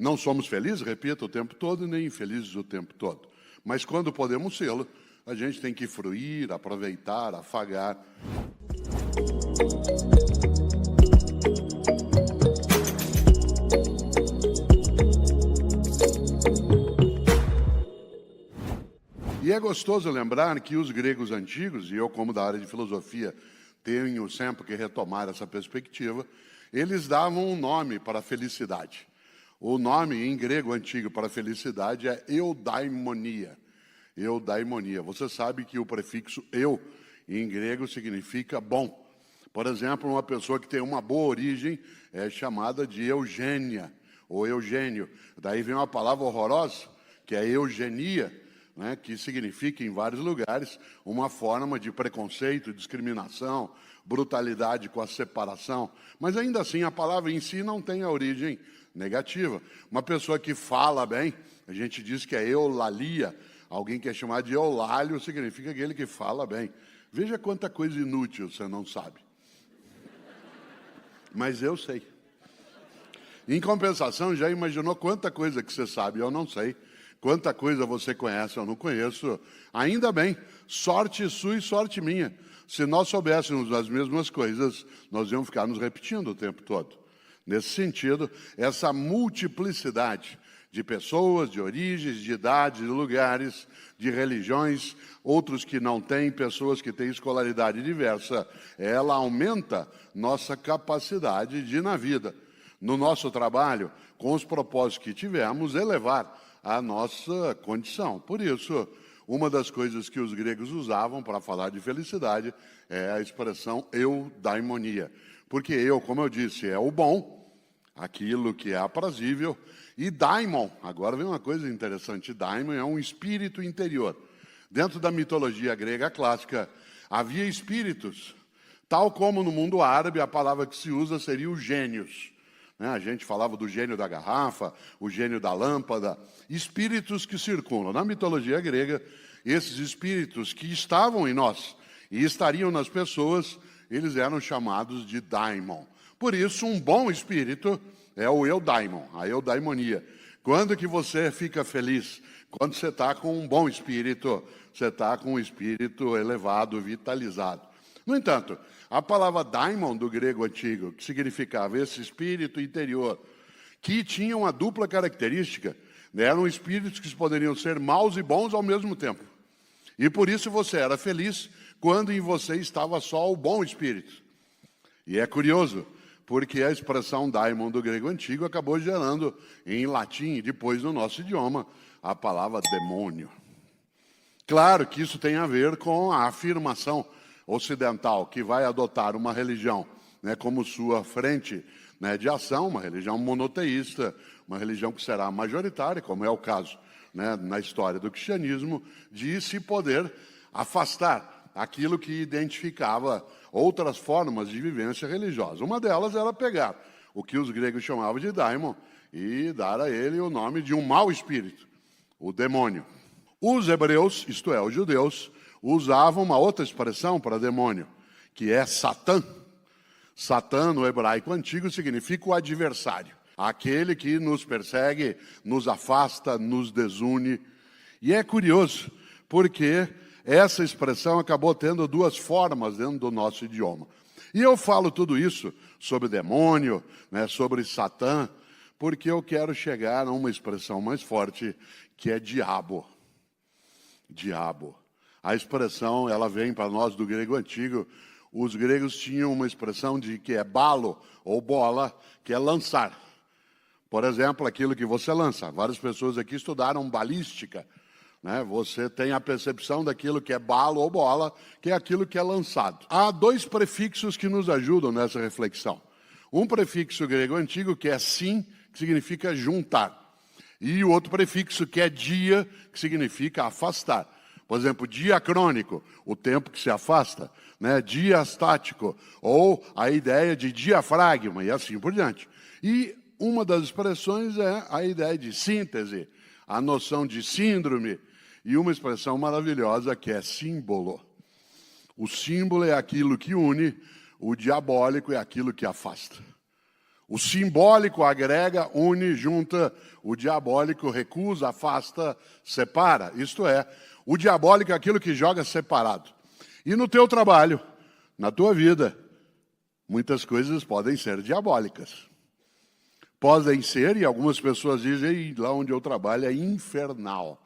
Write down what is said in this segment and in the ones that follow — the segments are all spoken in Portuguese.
Não somos felizes, repito, o tempo todo, nem infelizes o tempo todo. Mas quando podemos sê-lo, a gente tem que fruir, aproveitar, afagar. E é gostoso lembrar que os gregos antigos, e eu como da área de filosofia tenho sempre que retomar essa perspectiva, eles davam um nome para a felicidade. O nome em grego antigo para felicidade é eudaimonia. Eudaimonia. Você sabe que o prefixo eu, em grego, significa bom. Por exemplo, uma pessoa que tem uma boa origem é chamada de Eugênia, ou Eugênio. Daí vem uma palavra horrorosa, que é eugenia, né, que significa, em vários lugares, uma forma de preconceito, discriminação, brutalidade com a separação. Mas, ainda assim, a palavra em si não tem a origem negativa. Uma pessoa que fala bem, a gente diz que é eulalia. Alguém que é chamado de eulálio significa aquele que fala bem. Veja quanta coisa inútil você não sabe. Mas eu sei. Em compensação, já imaginou quanta coisa que você sabe e eu não sei? Quanta coisa você conhece, eu não conheço. Ainda bem, sorte sua e sorte minha. Se nós soubéssemos as mesmas coisas, nós íamos ficar nos repetindo o tempo todo. Nesse sentido, essa multiplicidade de pessoas, de origens, de idades, de lugares, de religiões, outros que não têm, pessoas que têm escolaridade diversa, ela aumenta nossa capacidade de, na vida, no nosso trabalho, com os propósitos que tivemos, elevar a nossa condição. Por isso, uma das coisas que os gregos usavam para falar de felicidade é a expressão eudaimonia. Porque eu, como eu disse, é o bom, aquilo que é aprazível, e daimon, agora vem uma coisa interessante, daimon é um espírito interior. Dentro da mitologia grega clássica, havia espíritos, tal como no mundo árabe a palavra que se usa seria os gênios. A gente falava do gênio da garrafa, o gênio da lâmpada, espíritos que circulam. Na mitologia grega, esses espíritos que estavam em nós e estariam nas pessoas, eles eram chamados de daimon. Por isso, um bom espírito é o eudaimon, a eudaimonia. Quando que você fica feliz? Quando você está com um bom espírito, você está com um espírito elevado, vitalizado. No entanto, a palavra daimon do grego antigo, que significava esse espírito interior, que tinha uma dupla característica, eram espíritos que poderiam ser maus e bons ao mesmo tempo. E por isso você era feliz quando em você estava só o bom espírito. E é curioso, porque a expressão daimon do grego antigo acabou gerando em latim e depois no nosso idioma a palavra demônio. Claro que isso tem a ver com a afirmação ocidental que vai adotar uma religião, como sua frente, de ação, uma religião monoteísta, uma religião que será majoritária, como é o caso, na história do cristianismo, de se poder afastar aquilo que identificava outras formas de vivência religiosa. Uma delas era pegar o que os gregos chamavam de daimon e dar a ele o nome de um mau espírito, o demônio. Os hebreus, isto é, os judeus, usavam uma outra expressão para demônio, que é Satã. Satã, no hebraico antigo, significa o adversário, aquele que nos persegue, nos afasta, nos desune. E é curioso, porque essa expressão acabou tendo duas formas dentro do nosso idioma. E eu falo tudo isso sobre demônio, sobre Satã, porque eu quero chegar a uma expressão mais forte, que é diabo. Diabo. A expressão, ela vem para nós do grego antigo. Os gregos tinham uma expressão de que é balo ou bola, que é lançar. Por exemplo, aquilo que você lança. Várias pessoas aqui estudaram balística. Você tem a percepção daquilo que é balo ou bola, que é aquilo que é lançado. Há dois prefixos que nos ajudam nessa reflexão. Um prefixo grego antigo, que é sim, que significa juntar. E o outro prefixo, que é dia, que significa afastar. Por exemplo, diacrônico, o tempo que se afasta, diastático, ou a ideia de diafragma, e assim por diante. E uma das expressões é a ideia de síntese, a noção de síndrome, e uma expressão maravilhosa que é símbolo. O símbolo é aquilo que une, o diabólico é aquilo que afasta. O simbólico agrega, une, junta. O diabólico recusa, afasta, separa. Isto é, o diabólico é aquilo que joga separado. E no teu trabalho, na tua vida, muitas coisas podem ser diabólicas. Podem ser, e algumas pessoas dizem, lá onde eu trabalho é infernal.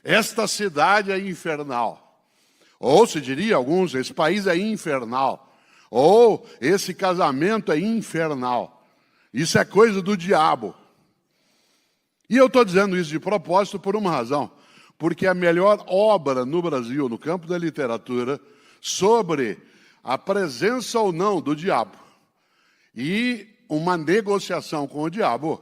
Esta cidade é infernal. Ou se diria alguns, esse país é infernal. Ou esse casamento é infernal. Isso é coisa do diabo. E eu estou dizendo isso de propósito por uma razão. Porque a melhor obra no Brasil, no campo da literatura, sobre a presença ou não do diabo e uma negociação com o diabo,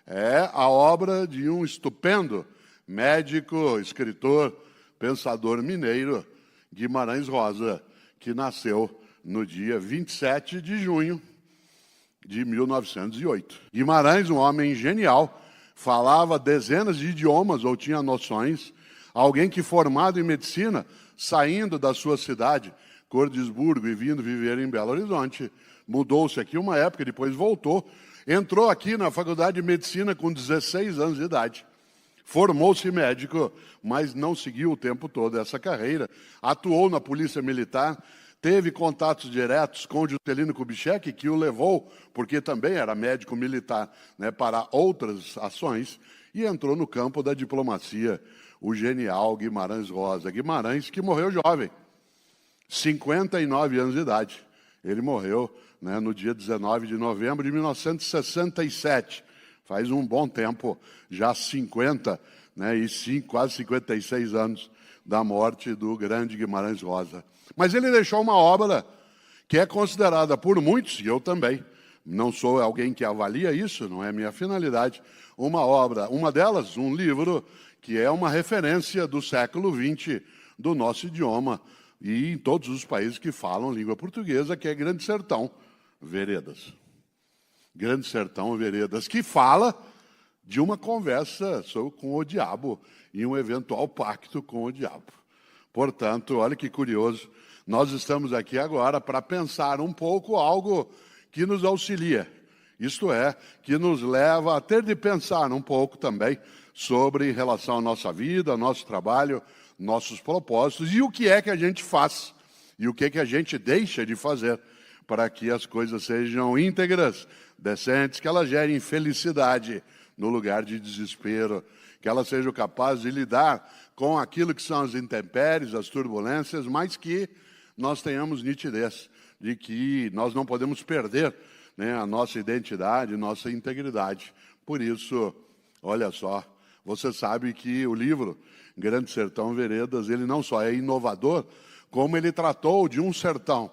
é a obra de um estupendo médico, escritor, pensador mineiro, Guimarães Rosa, que nasceu no dia 27 de junho de 1908. Guimarães, um homem genial, falava dezenas de idiomas ou tinha noções, alguém que formado em medicina, saindo da sua cidade, Cordisburgo, e vindo viver em Belo Horizonte, mudou-se aqui uma época, depois voltou, entrou aqui na Faculdade de Medicina com 16 anos de idade, formou-se médico, mas não seguiu o tempo todo essa carreira, atuou na Polícia Militar, teve contatos diretos com o Juscelino Kubitschek, que o levou, porque também era médico militar, né, para outras ações, e entrou no campo da diplomacia, o genial Guimarães Rosa. Guimarães, que morreu jovem, 59 anos de idade. Ele morreu, né, no dia 19 de novembro de 1967. Faz um bom tempo, já 50, né, e quase 56 anos da morte do grande Guimarães Rosa. Mas ele deixou uma obra que é considerada por muitos, e eu também, não sou alguém que avalia isso, não é minha finalidade, uma obra, uma delas, um livro, que é uma referência do século XX do nosso idioma, e em todos os países que falam língua portuguesa, que é Grande Sertão Veredas. Grande Sertão Veredas, que fala de uma conversa com o diabo e um eventual pacto com o diabo. Portanto, olha que curioso, nós estamos aqui agora para pensar um pouco algo que nos auxilia, isto é, que nos leva a ter de pensar um pouco também sobre em relação à nossa vida, ao nosso trabalho, nossos propósitos e o que é que a gente faz e o que é que a gente deixa de fazer para que as coisas sejam íntegras, decentes, que elas gerem felicidade no lugar de desespero, que elas sejam capazes de lidar com aquilo que são as intempéries, as turbulências, mas que nós tenhamos nitidez de que nós não podemos perder, né, a nossa identidade, nossa integridade. Por isso, olha só, você sabe que o livro Grande Sertão Veredas, ele não só é inovador, como ele tratou de um sertão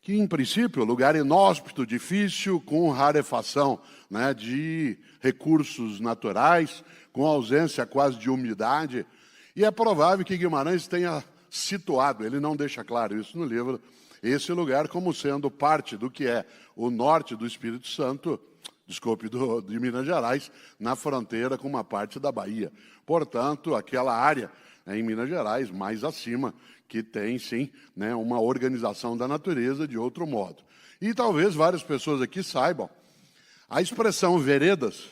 que, em princípio, lugar inóspito, difícil, com rarefação, né, de recursos naturais, com ausência quase de umidade. E é provável que Guimarães tenha situado, ele não deixa claro isso no livro, esse lugar como sendo parte do que é o norte do Espírito Santo, de Minas Gerais, na fronteira com uma parte da Bahia. Portanto, aquela área, né, em Minas Gerais, mais acima, que tem, sim, né, uma organização da natureza de outro modo. E talvez várias pessoas aqui saibam, a expressão veredas,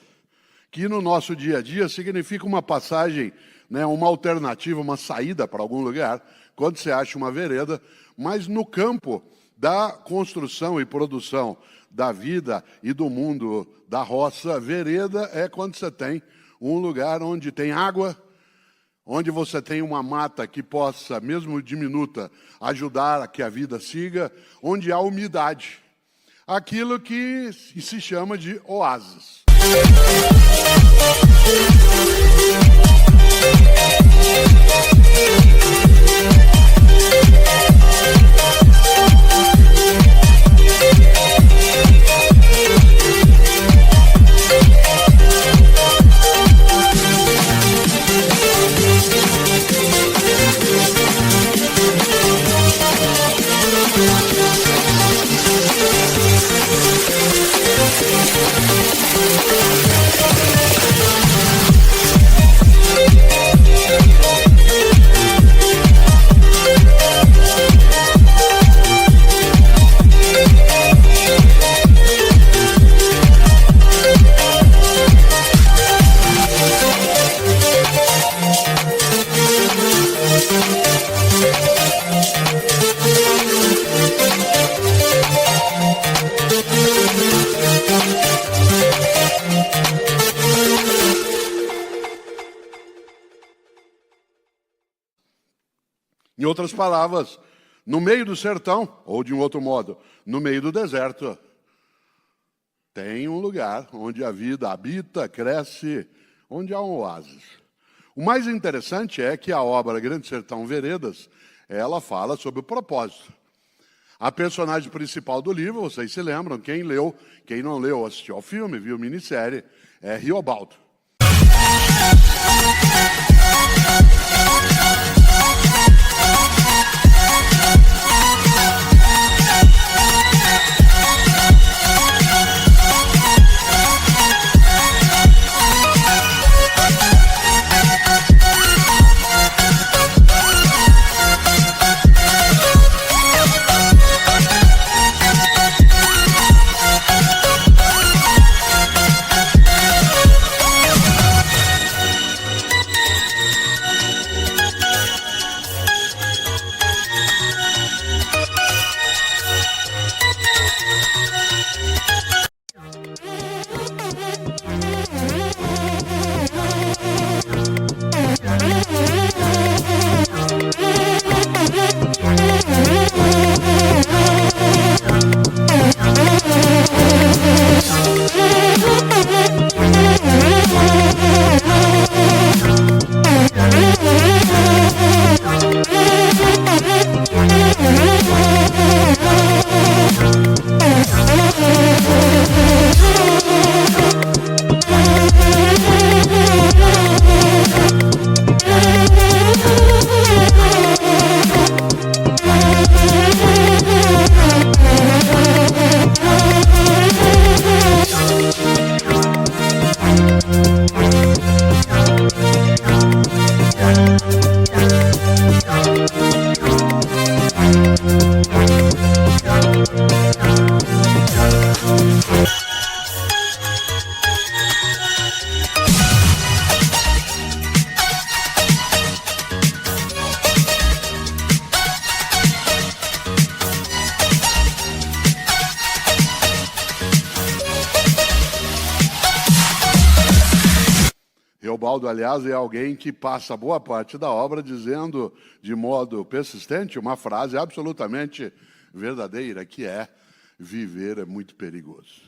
que no nosso dia a dia significa uma passagem, né, uma alternativa, uma saída para algum lugar, quando você acha uma vereda, mas no campo da construção e produção da vida e do mundo da roça, vereda é quando você tem um lugar onde tem água, onde você tem uma mata que possa, mesmo diminuta, ajudar a que a vida siga, onde há umidade. Aquilo que se chama de oásis. Em outras palavras, no meio do sertão, ou de um outro modo, no meio do deserto, tem um lugar onde a vida habita, cresce, onde há um oásis. O mais interessante é que a obra Grande Sertão Veredas, ela fala sobre o propósito. A personagem principal do livro, vocês se lembram, quem leu, quem não leu, assistiu ao filme, viu a minissérie, é Riobaldo. Riobaldo, aliás, é alguém que passa boa parte da obra dizendo, de modo persistente, uma frase absolutamente verdadeira, que é: viver é muito perigoso.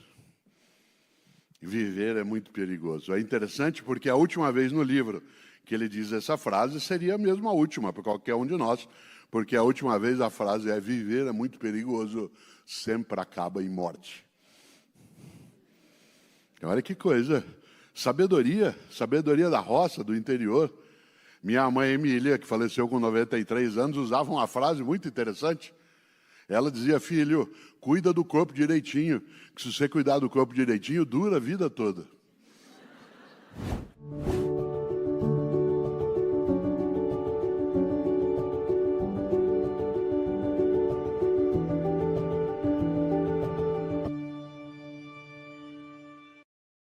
Viver é muito perigoso. É interessante porque a última vez no livro que ele diz essa frase seria mesmo a última para qualquer um de nós, porque a última vez a frase é: viver é muito perigoso, sempre acaba em morte. Olha que coisa. Sabedoria da roça, do interior. Minha mãe Emília, que faleceu com 93 anos, usava uma frase muito interessante. Ela dizia: filho, cuida do corpo direitinho, que se você cuidar do corpo direitinho, dura a vida toda.